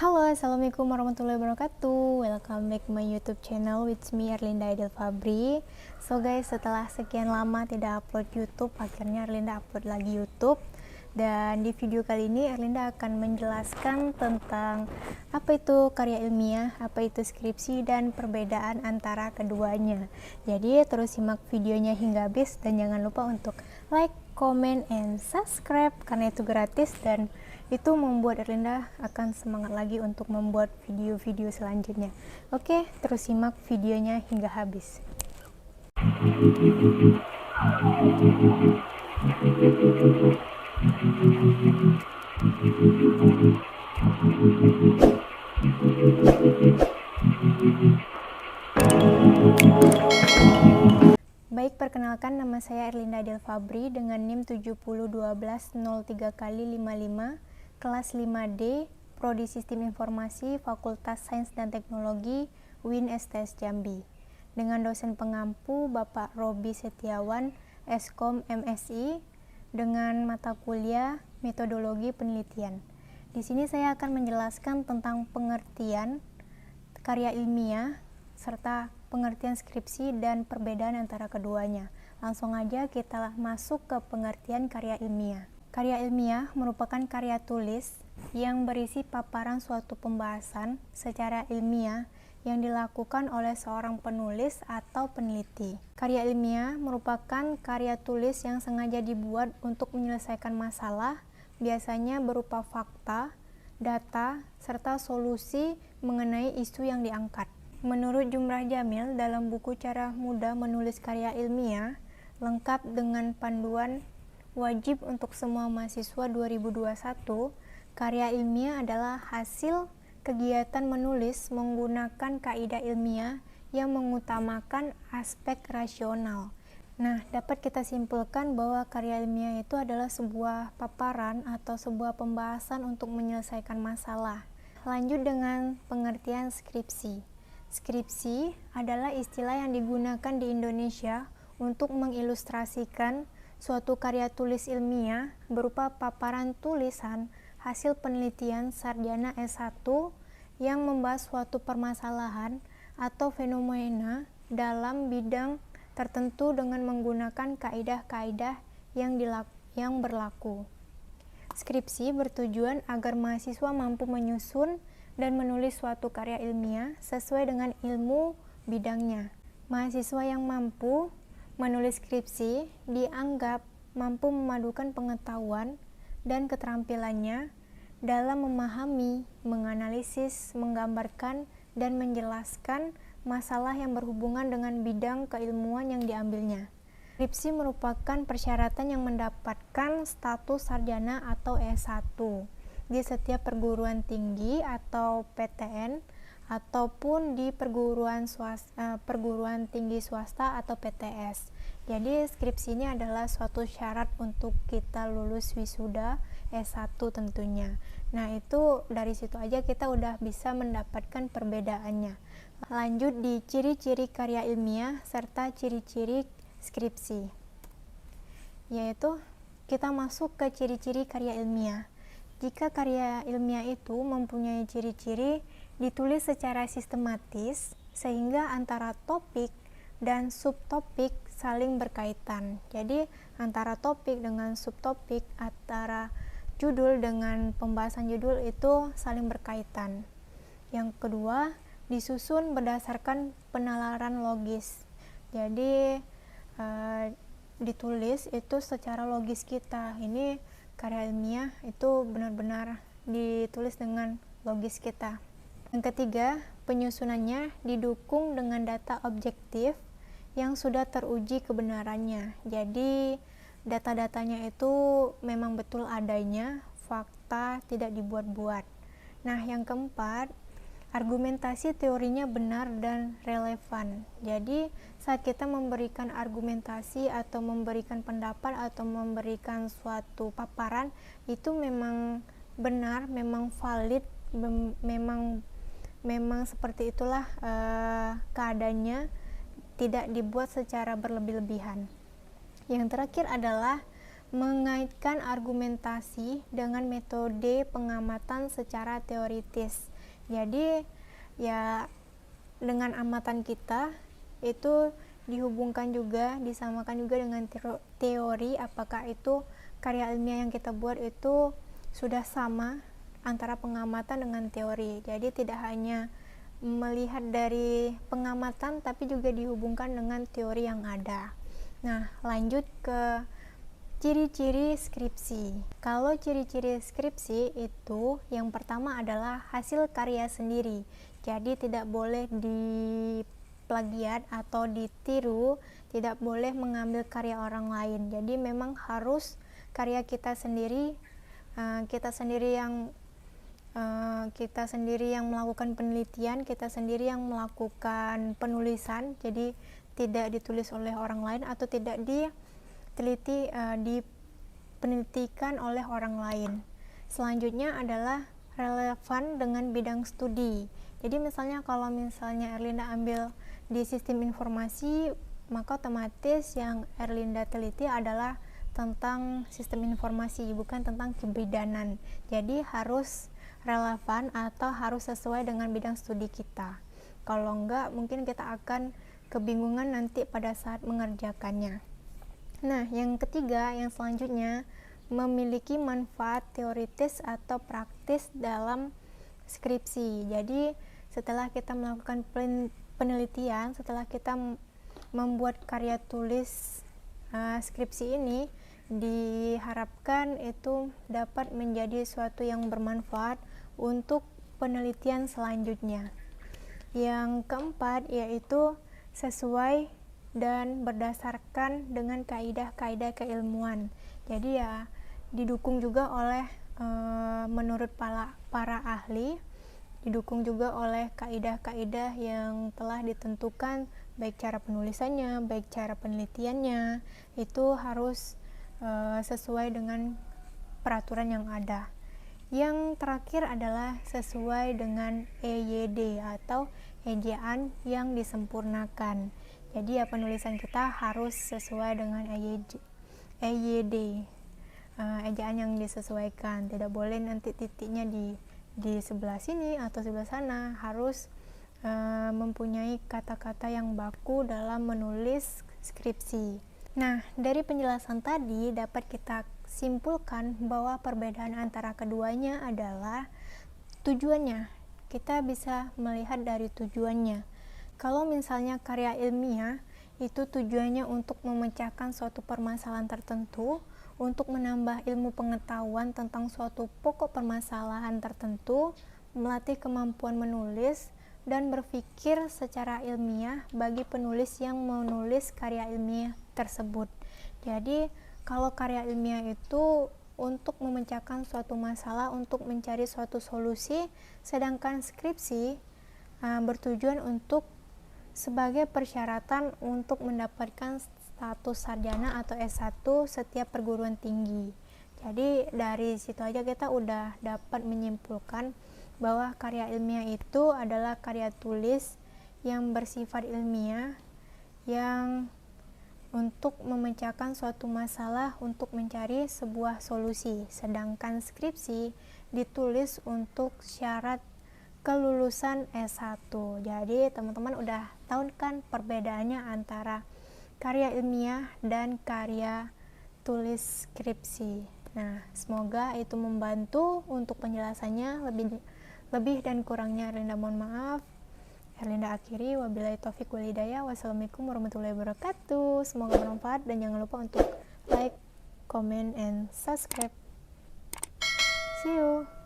Halo, assalamualaikum warahmatullahi wabarakatuh. Welcome back my YouTube channel with me Erlinda Aidil Fabri. So guys, setelah sekian lama tidak upload YouTube, akhirnya Erlinda upload lagi YouTube. Dan di video kali ini Erlinda akan menjelaskan tentang apa itu karya ilmiah, apa itu skripsi, dan perbedaan antara keduanya. Jadi terus simak videonya hingga habis dan jangan lupa untuk like, comment, and subscribe karena itu gratis dan itu membuat Erlinda akan semangat lagi untuk membuat video-video selanjutnya. Oke, terus simak videonya hingga habis. Baik, perkenalkan nama saya Erlinda Aidil Fabri dengan NIM 701203x55, kelas 5D, Prodi Sistem Informasi, Fakultas Sains dan Teknologi, UIN STS Jambi. Dengan dosen pengampu Bapak Robi Setiawan, Eskom MSI, dengan mata kuliah Metodologi Penelitian. Di sini saya akan menjelaskan tentang pengertian karya ilmiah serta pengertian skripsi dan perbedaan antara keduanya. Langsung aja kita masuk ke pengertian karya ilmiah. Karya ilmiah merupakan karya tulis yang berisi paparan suatu pembahasan secara ilmiah yang dilakukan oleh seorang penulis atau peneliti. Karya ilmiah merupakan karya tulis yang sengaja dibuat untuk menyelesaikan masalah, biasanya berupa fakta, data, serta solusi mengenai isu yang diangkat. Menurut Jumrah Jamil dalam buku Cara Mudah Menulis Karya Ilmiah, lengkap dengan panduan wajib untuk semua mahasiswa 2021, karya ilmiah adalah hasil kegiatan menulis menggunakan kaidah ilmiah yang mengutamakan aspek rasional. Nah, dapat kita simpulkan bahwa karya ilmiah itu adalah sebuah paparan atau sebuah pembahasan untuk menyelesaikan masalah. Lanjut dengan pengertian skripsi. Skripsi adalah istilah yang digunakan di Indonesia untuk mengilustrasikan suatu karya tulis ilmiah berupa paparan tulisan hasil penelitian sarjana S1 yang membahas suatu permasalahan atau fenomena dalam bidang tertentu dengan menggunakan kaidah-kaidah yang berlaku. Skripsi bertujuan agar mahasiswa mampu menyusun dan menulis suatu karya ilmiah sesuai dengan ilmu bidangnya. Mahasiswa yang mampu menulis skripsi dianggap mampu memadukan pengetahuan dan keterampilannya dalam memahami, menganalisis, menggambarkan, dan menjelaskan masalah yang berhubungan dengan bidang keilmuan yang diambilnya. Skripsi merupakan persyaratan yang mendapatkan status sarjana atau S1 di setiap perguruan tinggi atau PTN ataupun di perguruan tinggi swasta atau PTS. Jadi skripsi ini adalah suatu syarat untuk kita lulus wisuda S1 tentunya. Nah, itu dari situ aja kita udah bisa mendapatkan perbedaannya. Lanjut di ciri-ciri karya ilmiah serta ciri-ciri skripsi. Yaitu kita masuk ke ciri-ciri karya ilmiah. Jika karya ilmiah itu mempunyai ciri-ciri ditulis secara sistematis sehingga antara topik dan subtopik saling berkaitan. Jadi antara topik dengan subtopik, antara judul dengan pembahasan judul itu saling berkaitan. Yang kedua, disusun berdasarkan penalaran logis. Jadi ditulis itu secara logis kita. Ini karya ilmiah itu benar-benar ditulis dengan logis kita. Yang ketiga, penyusunannya didukung dengan data objektif yang sudah teruji kebenarannya. Jadi data-datanya itu memang betul adanya, fakta tidak dibuat-buat. Nah, yang keempat, argumentasi teorinya benar dan relevan. Jadi saat kita memberikan argumentasi atau memberikan pendapat atau memberikan suatu paparan, itu memang benar, memang valid, memang seperti itulah keadaannya, tidak dibuat secara berlebih-lebihan. Yang terakhir adalah mengaitkan argumentasi dengan metode pengamatan secara teoritis. Jadi ya dengan amatan kita itu dihubungkan juga, disamakan juga dengan teori, apakah itu karya ilmiah yang kita buat itu sudah sama antara pengamatan dengan teori. Jadi tidak hanya melihat dari pengamatan tapi juga dihubungkan dengan teori yang ada. Nah, lanjut ke ciri-ciri skripsi. Kalau ciri-ciri skripsi itu yang pertama adalah hasil karya sendiri. Jadi tidak boleh diplagiat atau ditiru, tidak boleh mengambil karya orang lain. Jadi memang harus karya kita sendiri, kita sendiri yang melakukan penelitian, kita sendiri yang melakukan penulisan. Jadi tidak ditulis oleh orang lain atau tidak dipenelitikan oleh orang lain. Selanjutnya adalah relevan dengan bidang studi. Jadi misalnya kalau Erlinda ambil di sistem informasi, maka otomatis yang Erlinda teliti adalah tentang sistem informasi, bukan tentang kebidanan. Jadi harus relevan atau harus sesuai dengan bidang studi kita. Kalau enggak, mungkin kita akan kebingungan nanti pada saat mengerjakannya. Nah, yang ketiga, yang selanjutnya, memiliki manfaat teoritis atau praktis dalam skripsi. Jadi, setelah kita melakukan penelitian, setelah kita membuat karya tulis skripsi ini, diharapkan itu dapat menjadi suatu yang bermanfaat untuk penelitian selanjutnya. Yang keempat, yaitu sesuai dan berdasarkan dengan kaidah-kaidah keilmuan. Jadi ya didukung juga oleh menurut para ahli, didukung juga oleh kaidah-kaidah yang telah ditentukan, baik cara penulisannya, baik cara penelitiannya, itu harus sesuai dengan peraturan yang ada. Yang terakhir adalah sesuai dengan EYD atau ejaan yang disempurnakan. Jadi ya penulisan kita harus sesuai dengan EYD, ejaan yang disesuaikan. Tidak boleh nanti titiknya di sebelah sini atau sebelah sana. Harus mempunyai kata-kata yang baku dalam menulis skripsi. Nah, dari penjelasan tadi dapat kita simpulkan bahwa perbedaan antara keduanya adalah tujuannya. Kita bisa melihat dari tujuannya. Kalau misalnya karya ilmiah itu tujuannya untuk memecahkan suatu permasalahan tertentu, untuk menambah ilmu pengetahuan tentang suatu pokok permasalahan tertentu, melatih kemampuan menulis dan berpikir secara ilmiah bagi penulis yang menulis karya ilmiah tersebut. Jadi kalau karya ilmiah itu untuk memecahkan suatu masalah, untuk mencari suatu solusi, sedangkan skripsi bertujuan untuk sebagai persyaratan untuk mendapatkan status sarjana atau S1 setiap perguruan tinggi. Jadi dari situ aja kita udah dapat menyimpulkan bahwa karya ilmiah itu adalah karya tulis yang bersifat ilmiah, yang untuk memecahkan suatu masalah, untuk mencari sebuah solusi. Sedangkan skripsi ditulis untuk syarat kelulusan S1. Jadi teman-teman udah tahu kan perbedaannya antara karya ilmiah dan karya tulis skripsi. Nah, semoga itu membantu untuk penjelasannya. Lebih dan kurangnya Erlinda mohon maaf. Erlinda akhiri, wabillahi taufiq wal hidayah. Wassalamualaikum warahmatullahi wabarakatuh. Semoga bermanfaat dan jangan lupa untuk like, comment, and subscribe. See you.